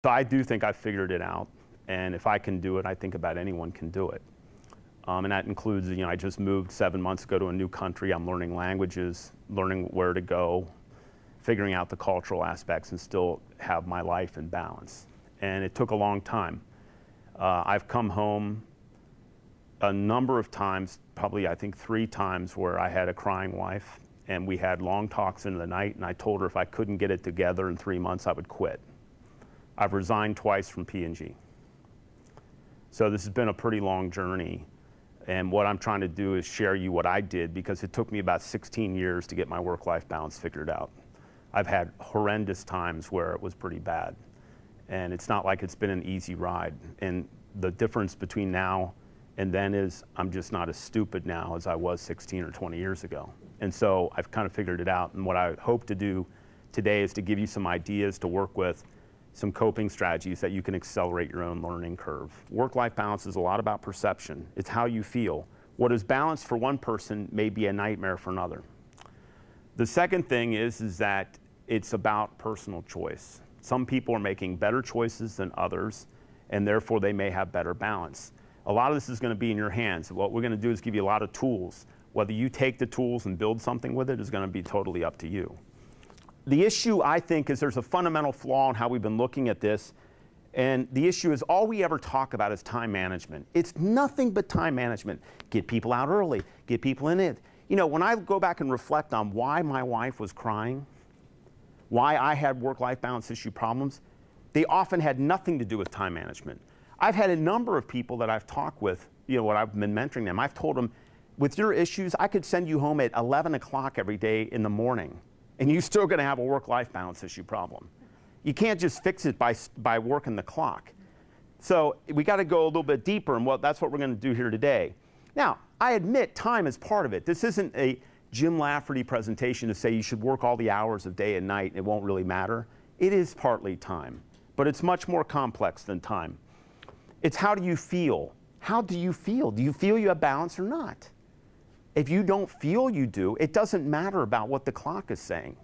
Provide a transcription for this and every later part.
So I do think I figured it out, and if I can do it, I think about anyone can do it. And that includes, I just moved 7 months ago to a new country. I'm learning languages, learning where to go, figuring out the cultural aspects, and still have my life in balance. And it took a long time. I've come home a number of times, probably I think 3 times, where I had a crying wife, and we had long talks into the night, and I told her if I couldn't get it together in 3 months, I would quit. I've resigned twice from P&G. So this has been a pretty long journey. And what I'm trying to do is share you what I did, because it took me about 16 years to get my work-life balance figured out. I've had horrendous times where it was pretty bad. And it's not like it's been an easy ride. And the difference between now and then is I'm just not as stupid now as I was 16 or 20 years ago. And so I've kind of figured it out. And what I hope to do today is to give you some ideas to work with, some coping strategies that you can accelerate your own learning curve. Work-life balance is a lot about perception. It's how you feel. What is balanced for one person may be a nightmare for another. The second thing is that it's about personal choice. Some people are making better choices than others, and therefore they may have better balance. A lot of this is going to be in your hands. What we're going to do is give you a lot of tools. Whether you take the tools and build something with it is going to be totally up to you. The issue, I think, is there's a fundamental flaw in how we've been looking at this. And the issue is all we ever talk about is time management. It's nothing but time management. Get people out early, get people in it. When I go back and reflect on why my wife was crying, why I had work-life balance issue problems, they often had nothing to do with time management. I've had a number of people that I've talked with, when I've been mentoring them, I've told them, with your issues, I could send you home at 11 o'clock every day in the morning, and you're still going to have a work-life balance issue problem. You can't just fix it by working the clock. So we got to go a little bit deeper, and that's what we're going to do here today. Now, I admit time is part of it. This isn't a Jim Lafferty presentation to say you should work all the hours of day and night and it won't really matter. It is partly time, but it's much more complex than time. It's how do you feel? How do you feel? Do you feel you have balance or not? If you don't feel you do, it doesn't matter about what the clock is saying.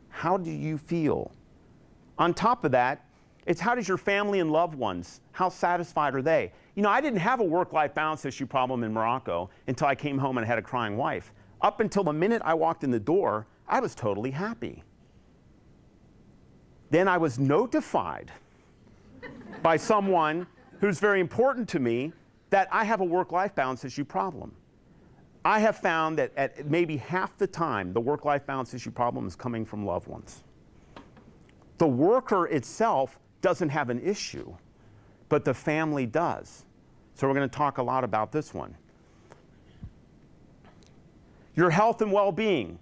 How do you feel? On top of that, it's how does your family and loved ones, how satisfied are they? I didn't have a work-life balance issue problem in Morocco until I came home and had a crying wife. Up until the minute I walked in the door, I was totally happy. Then I was notified by someone who's very important to me that I have a work-life balance issue problem. I have found that at maybe half the time, the work-life balance issue problem is coming from loved ones. The worker itself doesn't have an issue, but the family does. So we're going to talk a lot about this one. Your health and well-being.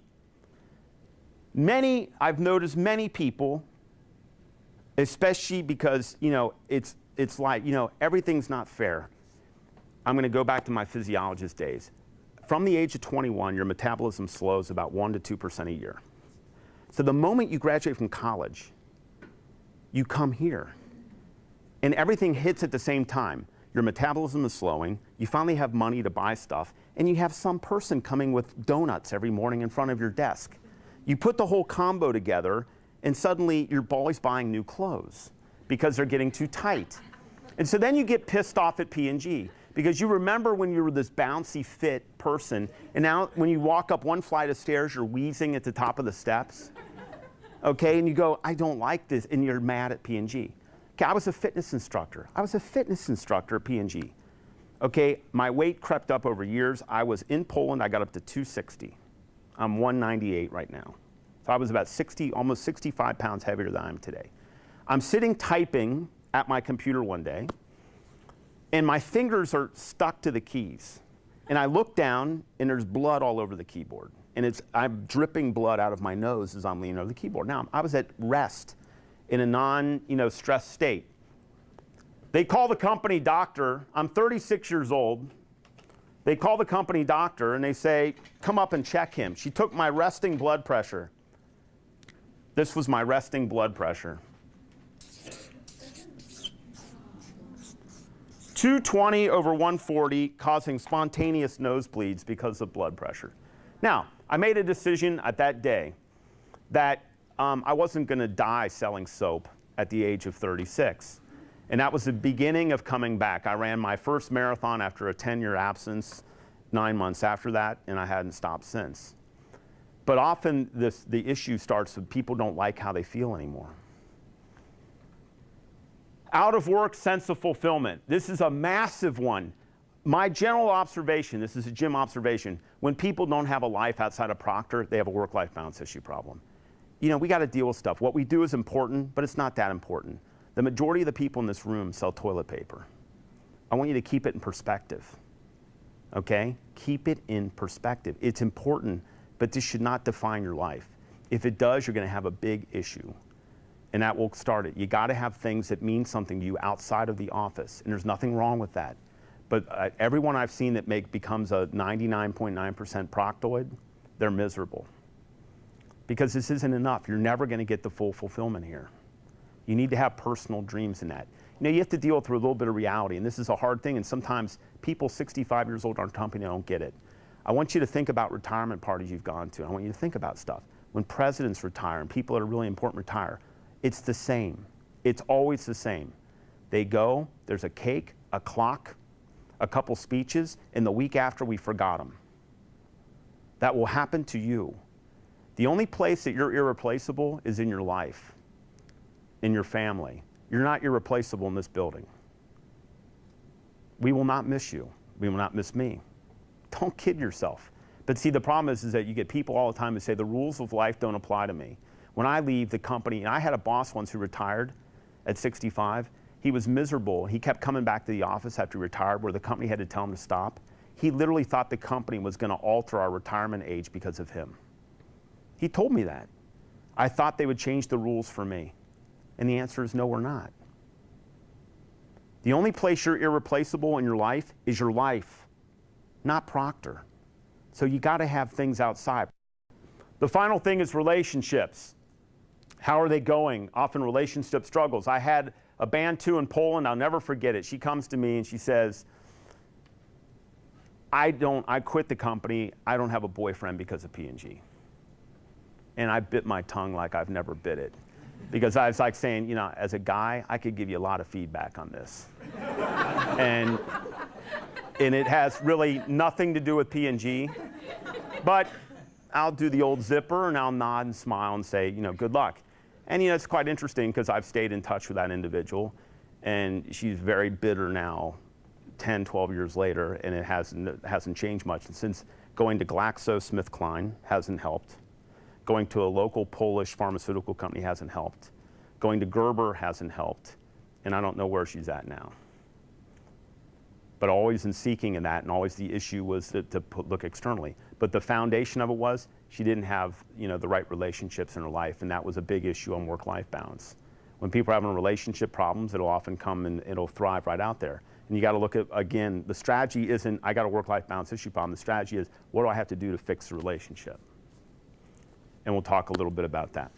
I've noticed many people, especially because, it's like, everything's not fair. I'm going to go back to my physiologist days. From the age of 21, your metabolism slows about 1% to 2% a year. So the moment you graduate from college, you come here. And everything hits at the same time. Your metabolism is slowing, you finally have money to buy stuff, and you have some person coming with donuts every morning in front of your desk. You put the whole combo together, and suddenly you're always buying new clothes because they're getting too tight. And so then you get pissed off at P&G. Because you remember when you were this bouncy fit person, and now when you walk up one flight of stairs, you're wheezing at the top of the steps. Okay, and you go, I don't like this, and you're mad at P&G. Okay, I was a fitness instructor. At P&G. Okay, my weight crept up over years. I was in Poland, I got up to 260. I'm 198 right now. So I was about almost 65 pounds heavier than I am today. I'm sitting typing at my computer one day, and my fingers are stuck to the keys. And I look down, and there's blood all over the keyboard. And I'm dripping blood out of my nose as I'm leaning over the keyboard. Now, I was at rest in a non-stressed state. They call the company doctor. I'm 36 years old. They call the company doctor, and they say, come up and check him. She took my resting blood pressure. This was my resting blood pressure. 220 over 140, causing spontaneous nosebleeds because of blood pressure. Now, I made a decision at that day that I wasn't going to die selling soap. at the age of 36. And that was the beginning of coming back. I ran my first marathon after a 10-year absence, 9 months after that, and I hadn't stopped since. But often the issue starts with people don't like how they feel anymore. Out of work sense of fulfillment. This is a massive one. My general observation, this is a Jim observation, when people don't have a life outside of Proctor, they have a work-life balance issue problem. You know, we got to deal with stuff. What we do is important, but it's not that important. The majority of the people in this room sell toilet paper. I want you to keep it in perspective, okay? Keep it in perspective. It's important, but this should not define your life. If it does, you're going to have a big issue, and that will start it. You got to have things that mean something to you outside of the office, and there's nothing wrong with that. But everyone I've seen that becomes a 99.9% proctoid, they're miserable. Because this isn't enough. You're never going to get the full fulfillment here. You need to have personal dreams in that. You know, you have to deal with a little bit of reality, and this is a hard thing, and sometimes people 65 years old in our company don't get it. I want you to think about retirement parties you've gone to. I want you to think about stuff. When presidents retire and people that are really important retire, it's the same. It's always the same. They go, there's a cake, a clock, a couple speeches, and the week after we forgot them. That will happen to you. The only place that you're irreplaceable is in your life, in your family. You're not irreplaceable in this building. We will not miss you. We will not miss me. Don't kid yourself. But see, the problem is that you get people all the time who say the rules of life don't apply to me. When I leave the company, and I had a boss once who retired at 65, he was miserable. He kept coming back to the office after he retired where the company had to tell him to stop. He literally thought the company was going to alter our retirement age because of him. He told me that. I thought they would change the rules for me. And the answer is no, we're not. The only place you're irreplaceable in your life is your life, not Proctor. So you got to have things outside. The final thing is relationships. How are they going? Often relationship struggles. I had a band two in Poland, I'll never forget it. She comes to me and she says, I quit the company, I don't have a boyfriend because of P&G. And I bit my tongue like I've never bit it. Because I was like saying, you know, as a guy, I could give you a lot of feedback on this. and it has really nothing to do with P&G. But I'll do the old zipper and I'll nod and smile and say, you know, good luck. And you know, it's quite interesting because I've stayed in touch with that individual, and she's very bitter now, 10, 12 years later, and it hasn't changed much. And since going to GlaxoSmithKline hasn't helped, going to a local Polish pharmaceutical company hasn't helped, going to Gerber hasn't helped, and I don't know where she's at now. But always in seeking in that, and always the issue was to look externally. But the foundation of it was she didn't have, you know, the right relationships in her life, and that was a big issue on work-life balance. When people are having relationship problems, it'll often come and it'll thrive right out there. And you got to look at, again, the strategy isn't, I got a work-life balance issue problem. The strategy is, what do I have to do to fix the relationship? And we'll talk a little bit about that.